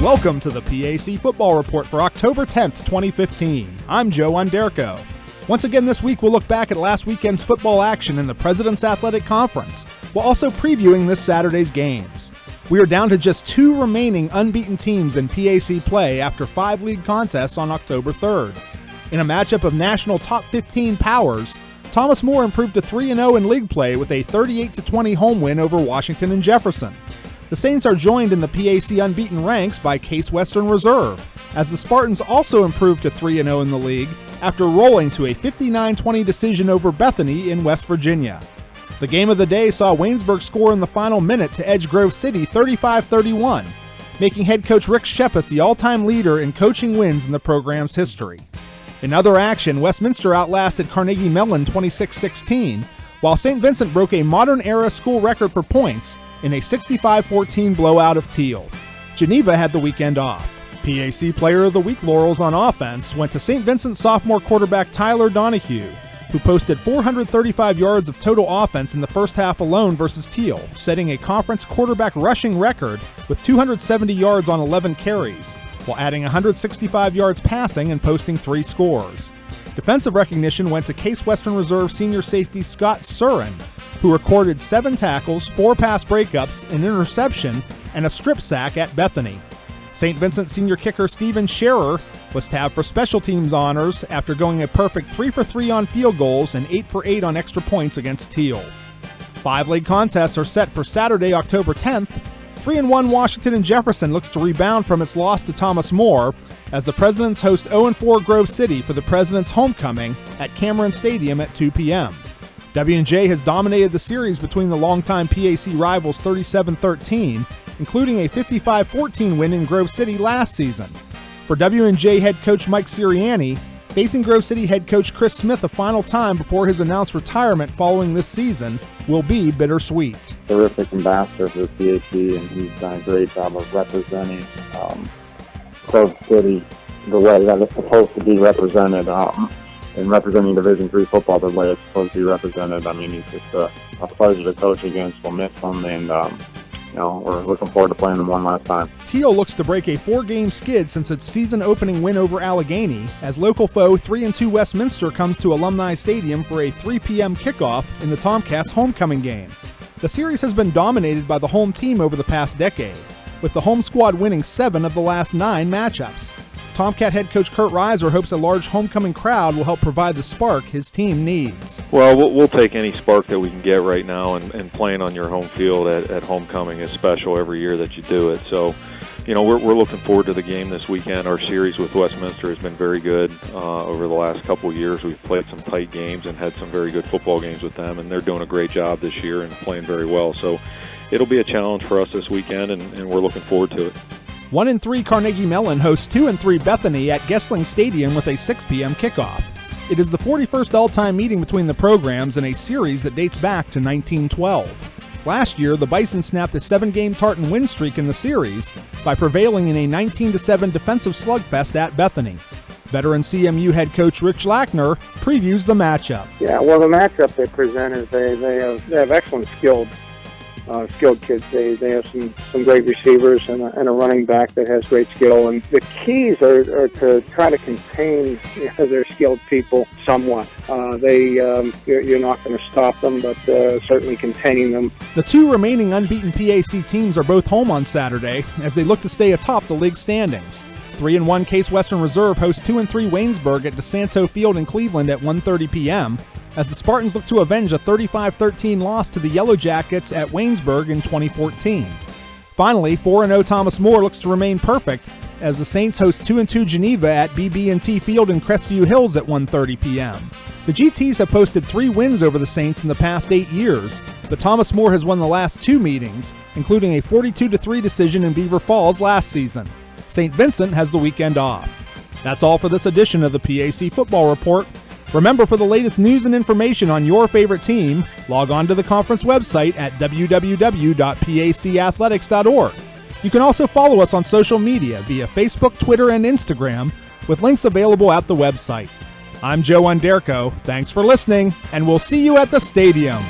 Welcome to the PAC Football Report for October 10th, 2015. I'm Joe Onderko. Once again this week, we'll look back at last weekend's football action in the President's Athletic Conference, while also previewing this Saturday's games. We are down to just 2 remaining unbeaten teams in PAC play after 5 league contests on October 3rd. In a matchup of national top 15 powers, Thomas More improved to 3-0 in league play with a 38-20 home win over Washington and Jefferson. The Saints are joined in the PAC unbeaten ranks by Case Western Reserve, as the Spartans also improved to 3-0 in the league after rolling to a 59-20 decision over Bethany in West Virginia. The game of the day saw Waynesburg score in the final minute to edge Grove City 35-31, making head coach Rick Shepis the all-time leader in coaching wins in the program's history. In other action, Westminster outlasted Carnegie Mellon 26-16, while St. Vincent broke a modern-era school record for points in a 65-14 blowout of Thiel. Geneva had the weekend off. PAC Player of the Week laurels on offense went to St. Vincent sophomore quarterback Tyler Donahue, who posted 435 yards of total offense in the first half alone versus Thiel, setting a conference quarterback rushing record with 270 yards on 11 carries, while adding 165 yards passing and posting 3 scores. Defensive recognition went to Case Western Reserve senior safety Scott Surin, who recorded 7 tackles, 4 pass breakups, an interception, and a strip sack at Bethany. St. Vincent senior kicker Steven Scherer was tabbed for special teams honors after going a perfect 3-for-3 on field goals and 8-for-8 on extra points against Thiel. 5 league contests are set for Saturday, October 10th. 3-1 Washington and Jefferson looks to rebound from its loss to Thomas More as the Presidents host 0-4 Grove City for the President's homecoming at Cameron Stadium at 2 p.m. W&J has dominated the series between the longtime PAC rivals 37-13, including a 55-14 win in Grove City last season. For W&J head coach Mike Sirianni, facing Grove City head coach Chris Smith a final time before his announced retirement following this season will be bittersweet. Terrific ambassador for the PAC, and he's done a great job of representing Grove City the way that it's supposed to be represented, and representing Division III football the way it's supposed to be represented. I mean, he's just a pleasure to coach against. We'll miss him, and we're looking forward to playing them one last time. Thiel looks to break a 4-game skid since its season-opening win over Allegheny, as local foe 3-2 Westminster comes to Alumni Stadium for a 3 p.m. kickoff in the Tomcats' homecoming game. The series has been dominated by the home team over the past decade, with the home squad winning 7 of the last 9 matchups. Tomcat head coach Kurt Reiser hopes a large homecoming crowd will help provide the spark his team needs. Well, we'll take any spark that we can get right now, and playing on your home field at homecoming is special every year that you do it. So, we're looking forward to the game this weekend. Our series with Westminster has been very good over the last couple of years. We've played some tight games and had some very good football games with them, and they're doing a great job this year and playing very well. So it'll be a challenge for us this weekend, and we're looking forward to it. 1-3 Carnegie Mellon hosts 2-3 Bethany at Gessling Stadium with a 6 p.m. kickoff. It is the 41st all-time meeting between the programs in a series that dates back to 1912. Last year, the Bison snapped a 7-game Tartan win streak in the series by prevailing in a 19-7 defensive slugfest at Bethany. Veteran CMU head coach Rich Lackner previews the matchup. Yeah, well, the matchup they present is they have excellent skilled kids. They have some great receivers and a running back that has great skill. And the keys are to try to contain their skilled people somewhat. You're not going to stop them, but certainly containing them. The 2 remaining unbeaten PAC teams are both home on Saturday as they look to stay atop the league standings. 3-1 Case Western Reserve hosts 2-3 Waynesburg at DeSanto Field in Cleveland at 1:30 p.m. as the Spartans look to avenge a 35-13 loss to the Yellow Jackets at Waynesburg in 2014. Finally, 4-0 Thomas More looks to remain perfect as the Saints host 2-2 Geneva at BB&T Field in Crestview Hills at 1:30 p.m. The GTs have posted 3 wins over the Saints in the past 8 years, but Thomas More has won the last 2 meetings, including a 42-3 decision in Beaver Falls last season. St. Vincent has the weekend off. That's all for this edition of the PAC Football Report. Remember, for the latest news and information on your favorite team, log on to the conference website at www.pacathletics.org. You can also follow us on social media via Facebook, Twitter, and Instagram, with links available at the website. I'm Joe Onderko. Thanks for listening, and we'll see you at the stadium.